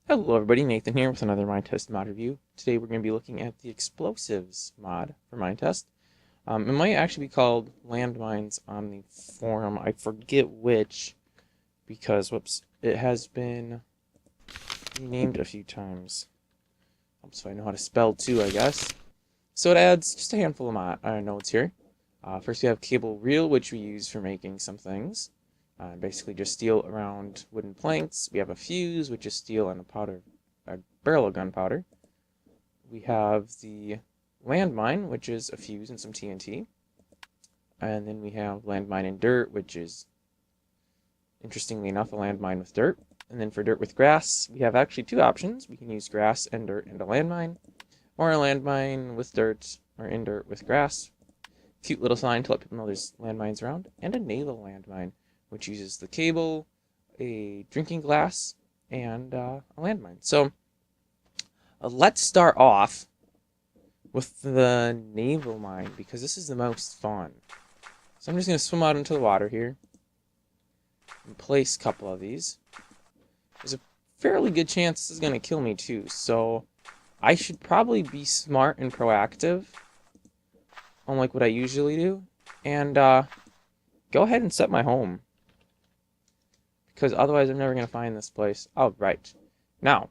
Hello everybody, Nathan here with another Minetest mod review. Today we're going to be looking at the explosives mod for Minetest. It might actually be called landmines on the forum. I forget which, because, whoops, it has been renamed a few times. So I know how to spell too, I guess. So it adds just a handful of nodes here. First we have cable reel, which we use for making some things. Basically just steel around wooden planks. We have a fuse, which is steel and a barrel of gunpowder. We have the landmine, which is a fuse and some TNT. And then we have landmine and dirt, which is, interestingly enough, a landmine with dirt. And then for dirt with grass, we have actually two options. We can use grass and dirt and a landmine, or a landmine with dirt, or in dirt with grass. Cute little sign to let people know there's landmines around. And a naval landmine, which uses the cable, a drinking glass, and a landmine. So let's start off with the naval mine, because this is the most fun. So I'm just going to swim out into the water here and place a couple of these. There's a fairly good chance this is going to kill me too, so I should probably be smart and proactive, unlike what I usually do, and go ahead and set my home, because otherwise I'm never going to find this place. Oh, right. Now,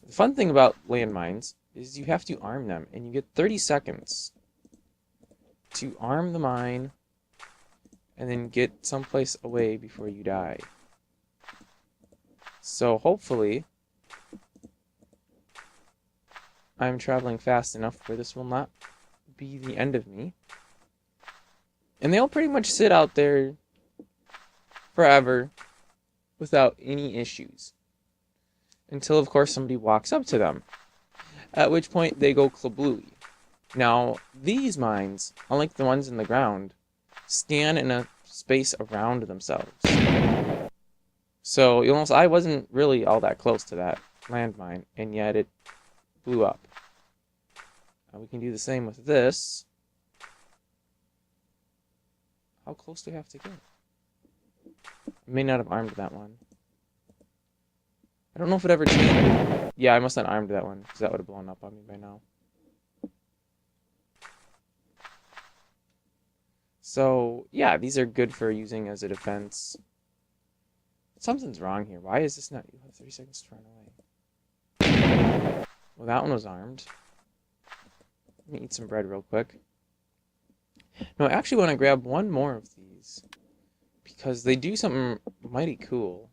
the fun thing about landmines is you have to arm them, and you get 30 seconds to arm the mine and then get someplace away before you die. So hopefully I'm traveling fast enough where this will not be the end of me. And they'll pretty much sit out there forever without any issues, until of course somebody walks up to them, at which point they go kablewy. Now these mines, unlike the ones in the ground, stand in a space around themselves. So you'll notice I wasn't really all that close to that landmine, and yet it blew up. We can do the same with this. How close do we have to get? I may not have armed that one. I don't know if it ever changed. Yeah, I must have armed that one, because that would have blown up on me by now. So, yeah, these are good for using as a defense. Something's wrong here. Why is this not? You have 30 seconds to run away. Well, that one was armed. Let me eat some bread real quick. No, I actually want to grab one more of these, because they do something mighty cool.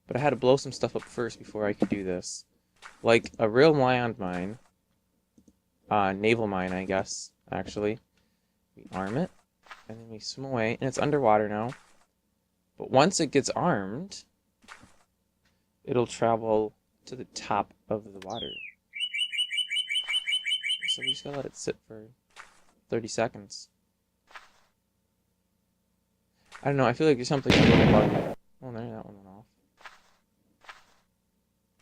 But I had to blow some stuff up first before I could do this. Like a real landmine. Naval mine, I guess, actually. We arm it, and then we swim away, and it's underwater now. But once it gets armed, it'll travel to the top of the water. So we just gotta let it sit for 30 seconds. I don't know, I feel like there's something a little buggy. Oh, there, that one went off.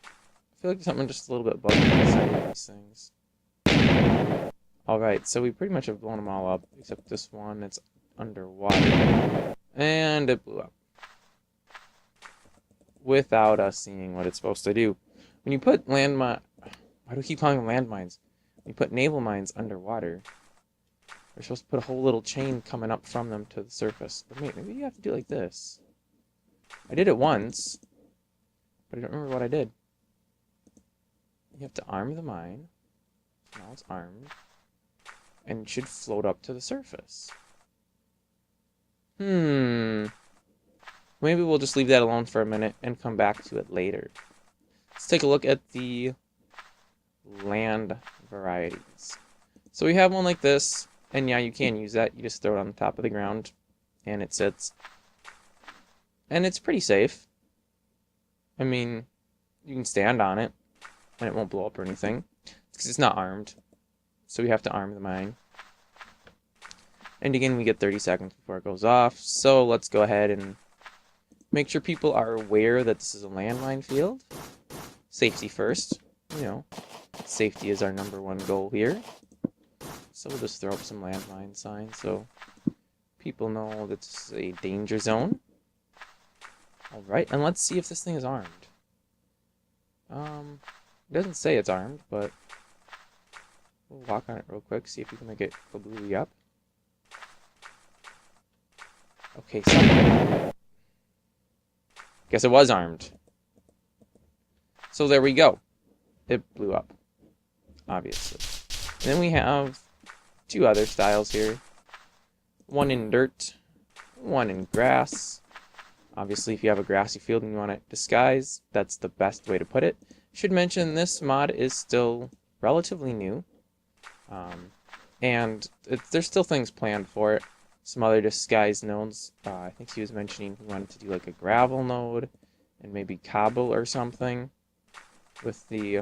I feel like there's something just a little bit buggy inside of these things. Alright, so we pretty much have blown them all up, except this one that's underwater. And it blew up, without us seeing what it's supposed to do. When you put why do we keep calling them landmines? When you put naval mines underwater, you're supposed to put a whole little chain coming up from them to the surface. But maybe you have to do it like this. I did it once, but I don't remember what I did. You have to arm the mine. Now it's armed. And it should float up to the surface. Maybe we'll just leave that alone for a minute and come back to it later. Let's take a look at the land varieties. So we have one like this, and yeah, you can use that. You just throw it on the top of the ground, and it sits. And it's pretty safe. I mean, you can stand on it, and it won't blow up or anything. It's because it's not armed. So we have to arm the mine. And again, we get 30 seconds before it goes off. So let's go ahead and make sure people are aware that this is a landmine field. Safety first. You know, safety is our #1 goal here. So we'll just throw up some landmine signs so people know that this is a danger zone. Alright, and let's see if this thing is armed. It doesn't say it's armed, but we'll walk on it real quick, see if we can make it kablewy up. Okay, so guess it was armed. So there we go. It blew up, obviously. And then we have two other styles here. One in dirt, one in grass. Obviously, if you have a grassy field and you want it disguised, that's the best way to put it. Should mention this mod is still relatively new. And there's still things planned for it. Some other disguised nodes. I think he was mentioning he wanted to do like a gravel node and maybe cobble or something with the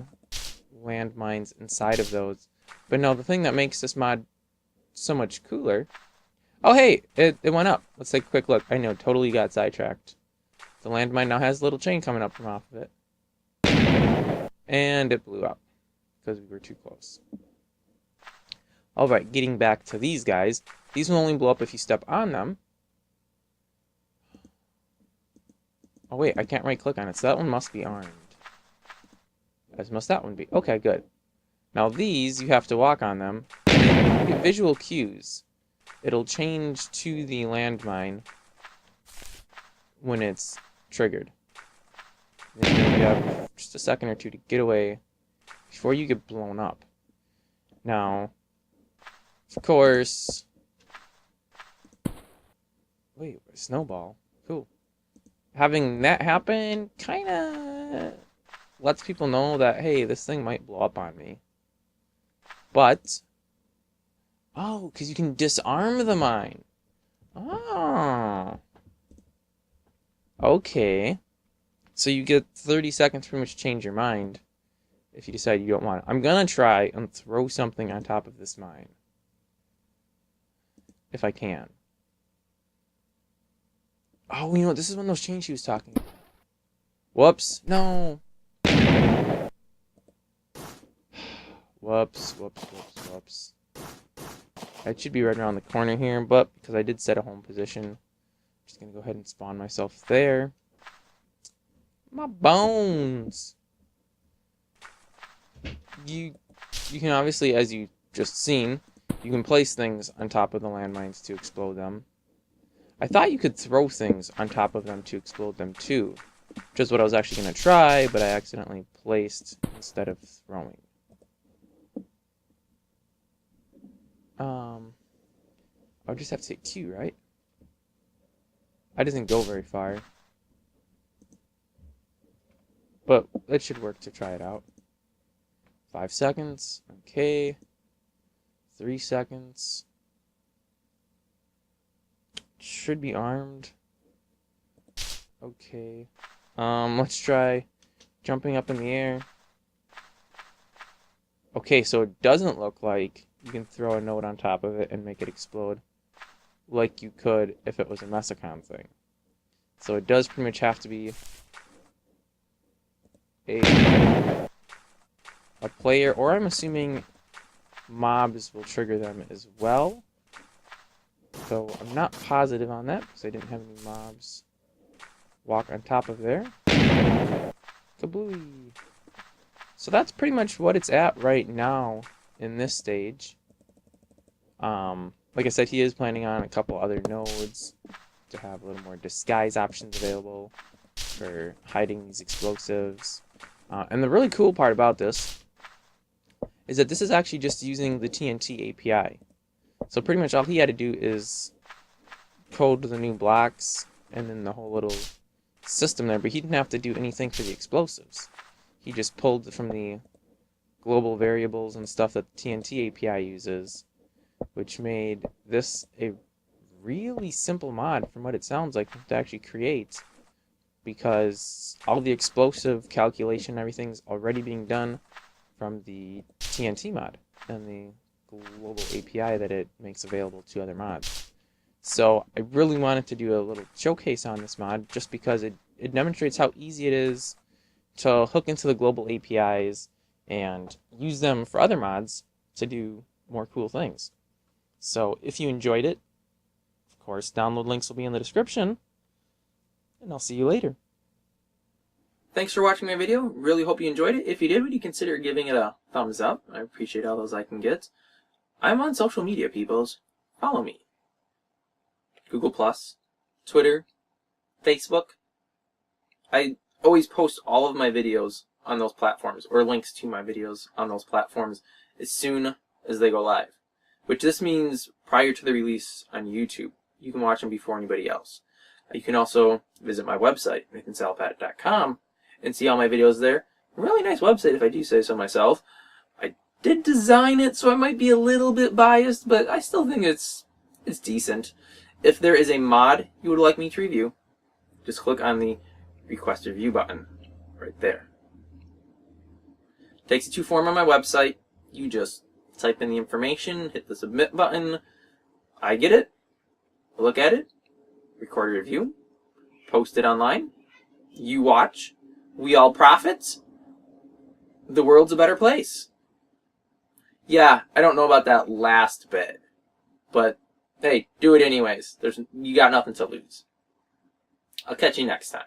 landmines inside of those. But no, the thing that makes this mod so much cooler. Oh hey, it went up. Let's take a quick look. I know, totally got sidetracked. The landmine now has a little chain coming up from off of it. And it blew up because we were too close. Alright, getting back to these guys. These will only blow up if you step on them. Oh wait, I can't right click on it, so that one must be armed. As must that one be. Okay, good. Now these, you have to walk on them. You get visual cues. It'll change to the landmine when it's triggered. Then you have just a second or two to get away before you get blown up. Now, of course... Wait, a snowball. Cool. Having that happen kinda lets people know that, hey, this thing might blow up on me. But... Oh, because you can disarm the mine. Oh. Okay. So you get 30 seconds pretty much to change your mind if you decide you don't want it. I'm going to try and throw something on top of this mine. If I can. Oh, you know what? This is one of those chains she was talking about. Whoops. No. Whoops, whoops, whoops, whoops. It should be right around the corner here, but because I did set a home position, I'm just going to go ahead and spawn myself there. My bones! You can obviously, as you just seen, you can place things on top of the landmines to explode them. I thought you could throw things on top of them to explode them too, which is what I was actually going to try, but I accidentally placed instead of throwing. I'll just have to take Q, right? I didn't go very far. But it should work to try it out. 5 seconds. Okay. 3 seconds. Should be armed. Okay. Let's try jumping up in the air. Okay, so it doesn't look like you can throw a node on top of it and make it explode like you could if it was a Mesicon thing. So it does pretty much have to be a player, or I'm assuming mobs will trigger them as well. So I'm not positive on that because I didn't have any mobs walk on top of there. Kablewy! So that's pretty much what it's at right now in this stage. Like I said, he is planning on a couple other nodes to have a little more disguise options available for hiding these explosives. And the really cool part about this is that this is actually just using the TNT API. So pretty much all he had to do is code the new blocks and then the whole little system there, but he didn't have to do anything for the explosives. He just pulled from the global variables and stuff that the TNT API uses, which made this a really simple mod from what it sounds like to actually create, because all the explosive calculation and everything's already being done from the TNT mod and the global API that it makes available to other mods. So I really wanted to do a little showcase on this mod just because it demonstrates how easy it is to hook into the global APIs and use them for other mods to do more cool things. So if you enjoyed it, of course, download links will be in the description, and I'll see you later. Thanks for watching my video. Really hope you enjoyed it. If you did, would you consider giving it a thumbs up? I appreciate all those I can get. I'm on social media, peoples. Follow me. Google+, Twitter, Facebook. I always post all of my videos on those platforms, or links to my videos on those platforms, as soon as they go live. Which this means prior to the release on YouTube. You can watch them before anybody else. You can also visit my website, nathansalapat.com, and see all my videos there. Really nice website, if I do say so myself. I did design it, so I might be a little bit biased, but I still think it's decent. If there is a mod you would like me to review, just click on the Request a Review button right there. Takes you to a form on my website. You just type in the information, hit the Submit button. I get it, look at it, record a review, post it online. You watch. We all profit. The world's a better place. Yeah, I don't know about that last bit, but hey, do it anyways. You got nothing to lose. I'll catch you next time.